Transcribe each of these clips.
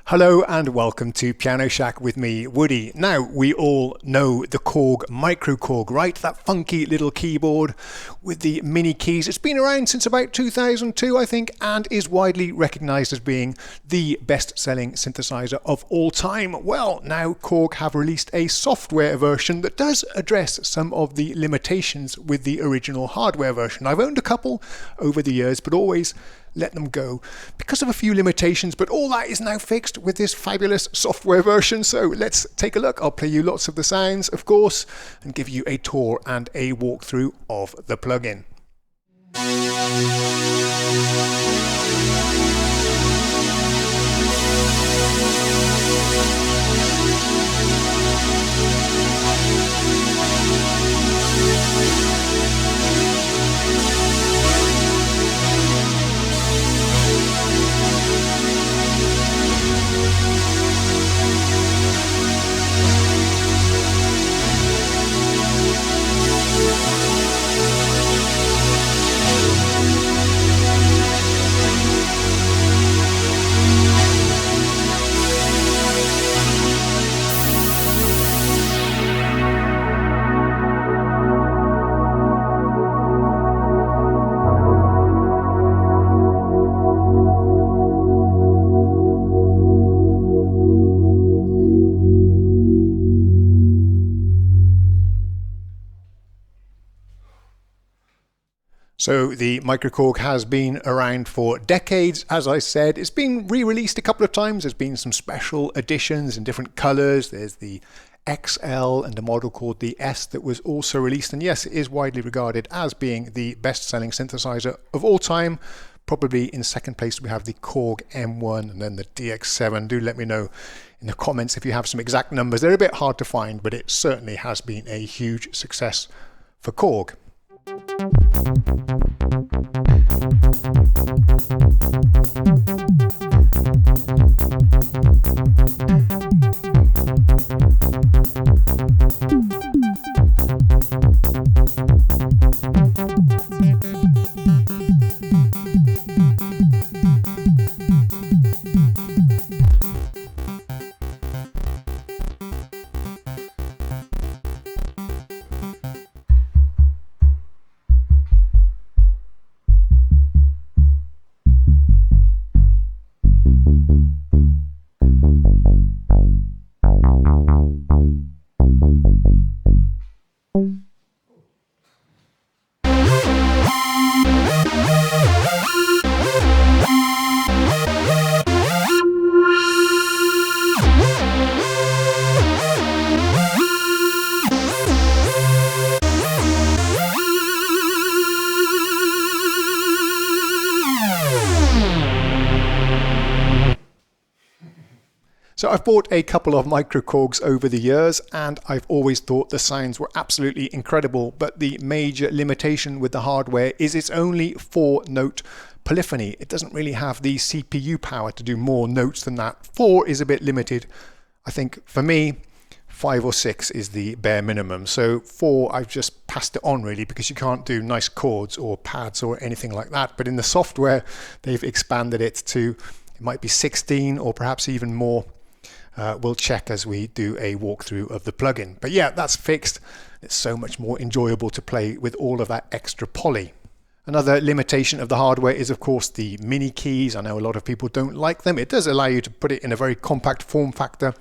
Hello and welcome to Piano Shack with me, Woody. Now, we all know the KORG MICROKORG, right? That funky little keyboard with the mini keys. It's been around since about 2002, I think, and is widely recognized as being the best-selling synthesizer of all time. Well, now KORG have released a software version that does address some of the limitations with the original hardware version. I've owned a couple over the years, but always let them go because of a few limitations, but all that is now fixed with this fabulous software version. So let's take a look. I'll play you lots of the sounds, of course, and give you a tour and a walkthrough of the plugin. So the MICROKORG has been around for decades, as I said. It's been re-released a couple of times. There's been some special editions in different colors. There's the XL and a model called the S that was also released. And yes, it is widely regarded as being the best-selling synthesizer of all time. Probably in second place we have the KORG M1 and then the DX7. Do let me know in the comments if you have some exact numbers. They're a bit hard to find, but it certainly has been a huge success for KORG. So I've bought a couple of MICROKORGs over the years and I've always thought the sounds were absolutely incredible, but the major limitation with the hardware is it's only 4-note polyphony. It doesn't really have the CPU power to do more notes than that. 4 is a bit limited. I think for me, 5 or 6 is the bare minimum. So 4, I've just passed it on really because you can't do nice chords or pads or anything like that. But in the software, they've expanded it to, it might be 16 or perhaps even more. We'll check as we do a walkthrough of the plugin. But yeah, that's fixed. It's so much more enjoyable to play with all of that extra poly. Another limitation of the hardware is of course the mini keys. I know a lot of people don't like them. It does allow you to put it in a very compact form factor.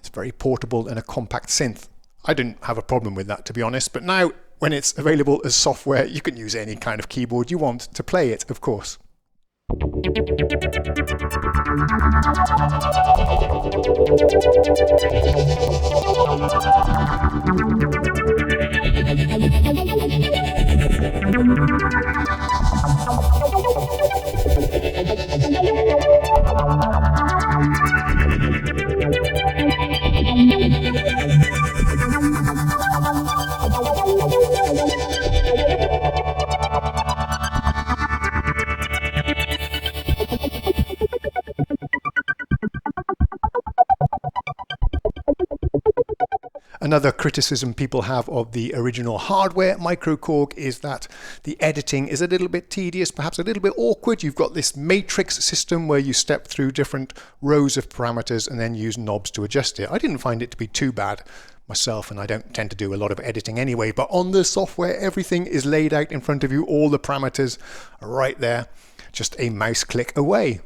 It's very portable and a compact synth. I didn't have a problem with that, to be honest, but now when it's available as software, you can use any kind of keyboard you want to play it, of course. Another criticism people have of the original hardware MicroKORG is that the editing is a little bit tedious, perhaps a little bit awkward. You've got this matrix system where you step through different rows of parameters and then use knobs to adjust it. I didn't find it to be too bad myself, and I don't tend to do a lot of editing anyway, but on the software everything is laid out in front of you, all the parameters are right there, just a mouse click away.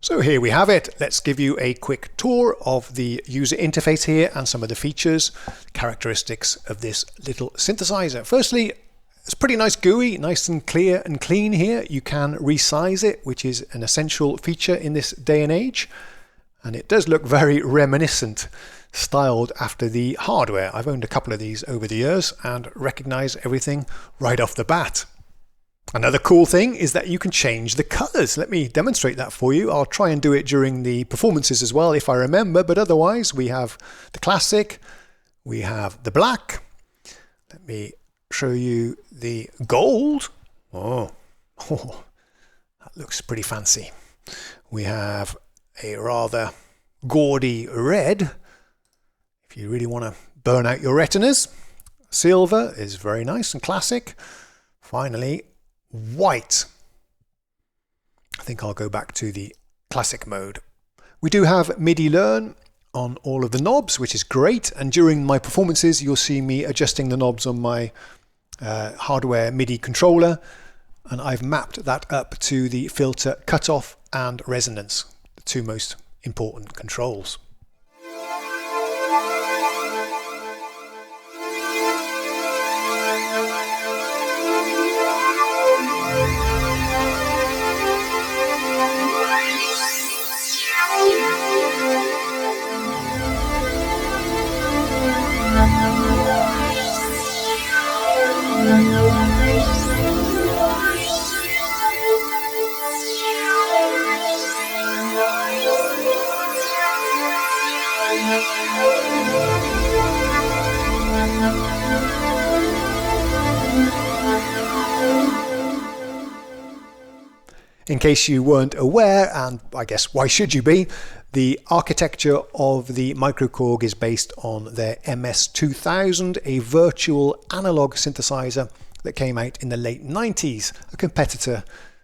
So here we have it. Let's give you a quick tour of the user interface here and some of the features, characteristics of this little synthesizer. Firstly, it's pretty nice GUI, nice and clear and clean here. You can resize it, which is an essential feature in this day and age. And it does look very reminiscent, styled after the hardware. I've owned a couple of these over the years and recognize everything right off the bat. Another cool thing is that you can change the colors. Let me demonstrate that for you. I'll try and do it during the performances as well if I remember, but otherwise we have the classic, we have the black. Let me show you the gold. Oh, that looks pretty fancy. We have a rather gaudy red, if you really want to burn out your retinas. Silver is very nice and classic. Finally, white. I think I'll go back to the classic mode. We do have MIDI learn on all of the knobs, which is great, and during my performances you'll see me adjusting the knobs on my hardware MIDI controller, and I've mapped that up to the filter cutoff and resonance, the two most important controls. In case you weren't aware, and I guess why should you be, the architecture of the MicroKORG is based on their MS-2000, a virtual analog synthesizer that came out in the late 90s, a competitor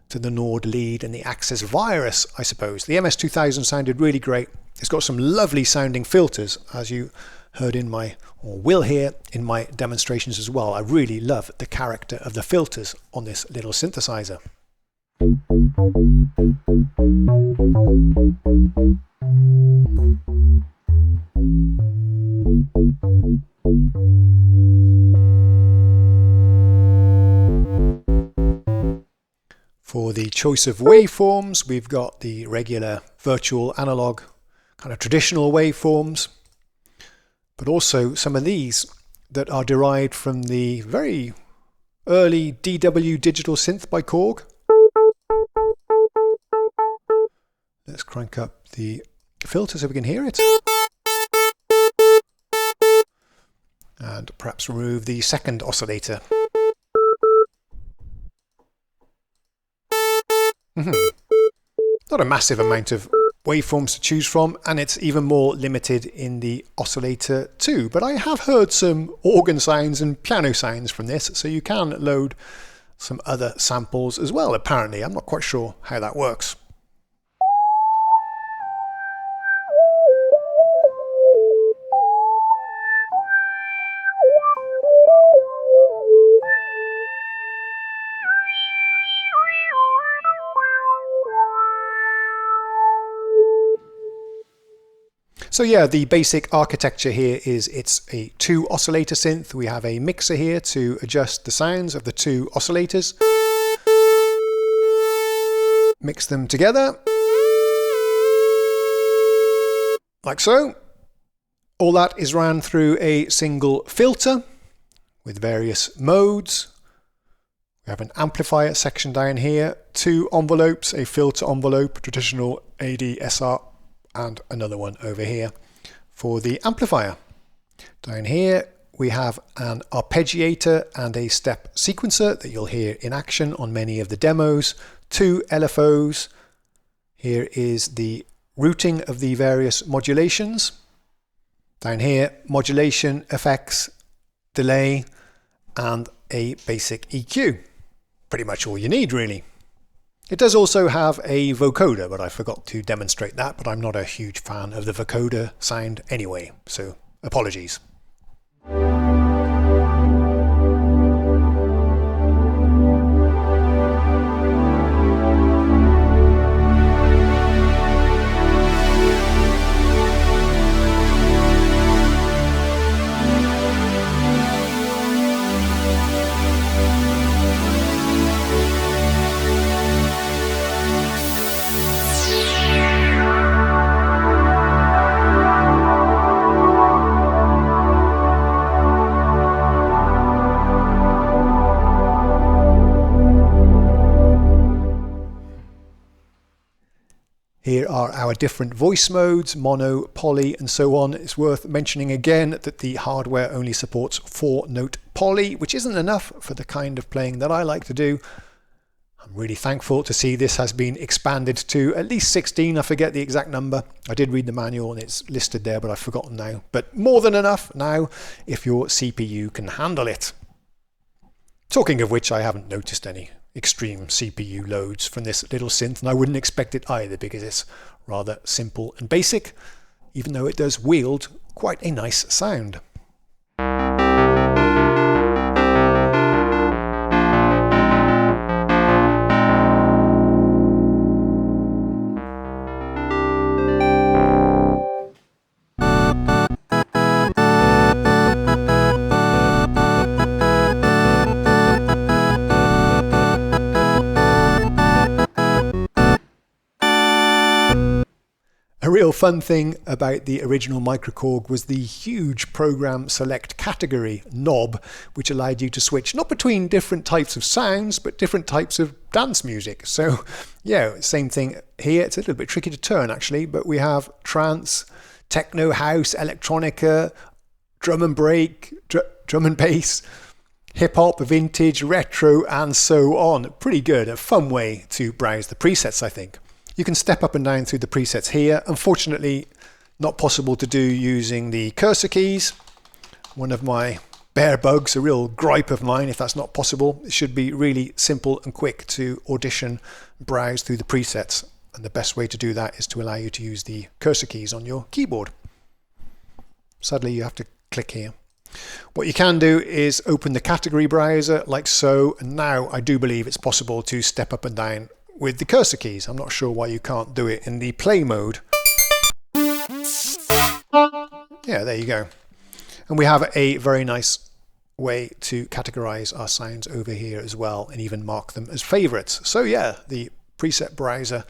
to the Nord Lead and the Access Virus, I suppose. The MS-2000 sounded really great. It's got some lovely sounding filters, as you heard in my, or will hear in my demonstrations as well. I really love the character of the filters on this little synthesizer. For the choice of waveforms, we've got the regular virtual analog, kind of traditional waveforms, but also some of these that are derived from the very early DAW digital synth by KORG. Let's crank up the filter so we can hear it. And perhaps remove the second oscillator. Not a massive amount of waveforms to choose from, and it's even more limited in the oscillator too. But I have heard some organ sounds and piano sounds from this, so you can load some other samples as well, apparently. I'm not quite sure how that works. So yeah, the basic architecture here is it's a 2 oscillator synth. We have a mixer here to adjust the sounds of the 2 oscillators. Mix them together. Like so. All that is ran through a single filter with various modes. We have an amplifier section down here, 2 envelopes, a filter envelope, traditional ADSR, and another one over here for the amplifier. Down here we have an arpeggiator and a step sequencer that you'll hear in action on many of the demos, 2 LFOs. Here is the routing of the various modulations. Down here, modulation, effects, delay, and a basic EQ. Pretty much all you need, really. It does also have a vocoder, but I forgot to demonstrate that, but I'm not a huge fan of the vocoder sound anyway, so apologies. Here are our different voice modes, mono, poly, and so on. It's worth mentioning again that the hardware only supports 4-note poly, which isn't enough for the kind of playing that I like to do. I'm really thankful to see this has been expanded to at least 16. I forget the exact number. I did read the manual and it's listed there, but I've forgotten now. But more than enough now if your CPU can handle it. Talking of which, I haven't noticed any extreme CPU loads from this little synth, and I wouldn't expect it either because it's rather simple and basic, even though it does wield quite a nice sound. A real fun thing about the original MicroKORG was the huge program select category knob, which allowed you to switch not between different types of sounds, but different types of dance music. So yeah, same thing here. It's a little bit tricky to turn actually, but we have trance, techno, house, electronica, drum and break, drum and bass, hip hop, vintage, retro, and so on. Pretty good, a fun way to browse the presets, I think. You can step up and down through the presets here. Unfortunately, not possible to do using the cursor keys. One of my bear bugs, a real gripe of mine if that's not possible. It should be really simple and quick to audition, browse through the presets. And the best way to do that is to allow you to use the cursor keys on your keyboard. Sadly, you have to click here. What you can do is open the category browser like so. And now I do believe it's possible to step up and down with the cursor keys. I'm not sure why you can't do it in the play mode. Yeah, there you go. And we have a very nice way to categorize our sounds over here as well and even mark them as favorites. So yeah, the preset browser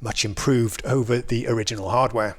much improved over the original hardware.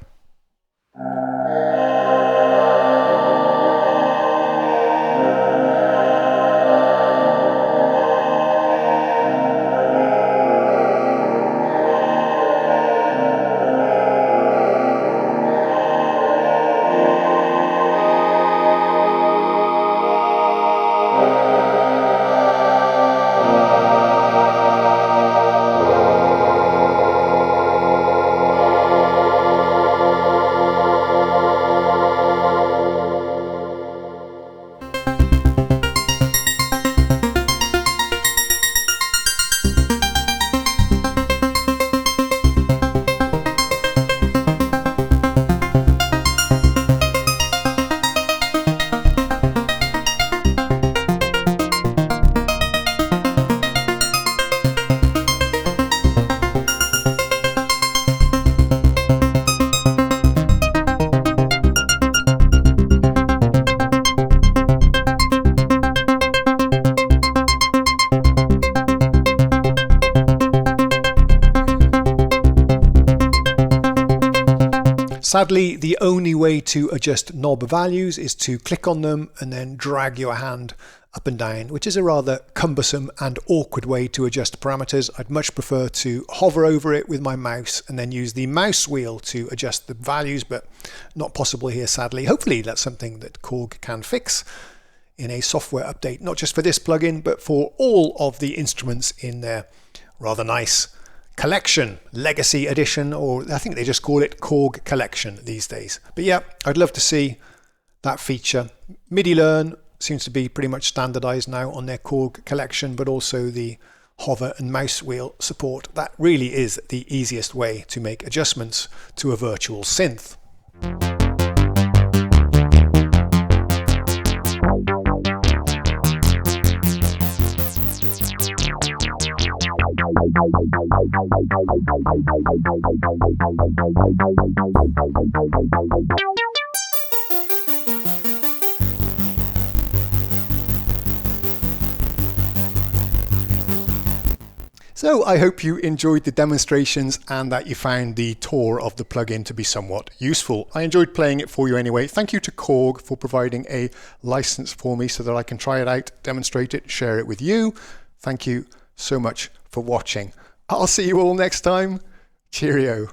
Sadly, the only way to adjust knob values is to click on them and then drag your hand up and down, which is a rather cumbersome and awkward way to adjust parameters. I'd much prefer to hover over it with my mouse and then use the mouse wheel to adjust the values, but not possible here, sadly. Hopefully that's something that KORG can fix in a software update, not just for this plugin, but for all of the instruments in their rather nice collection, legacy edition, or I think they just call it KORG Collection these days. But yeah, I'd love to see that feature. MIDI Learn seems to be pretty much standardized now on their KORG Collection, but also the hover and mouse wheel support. That really is the easiest way to make adjustments to a virtual synth. So I hope you enjoyed the demonstrations and that you found the tour of the plugin to be somewhat useful. I enjoyed playing it for you anyway. Thank you to KORG for providing a license for me so that I can try it out, demonstrate it, share it with you. Thank you so much for watching. I'll see you all next time. Cheerio.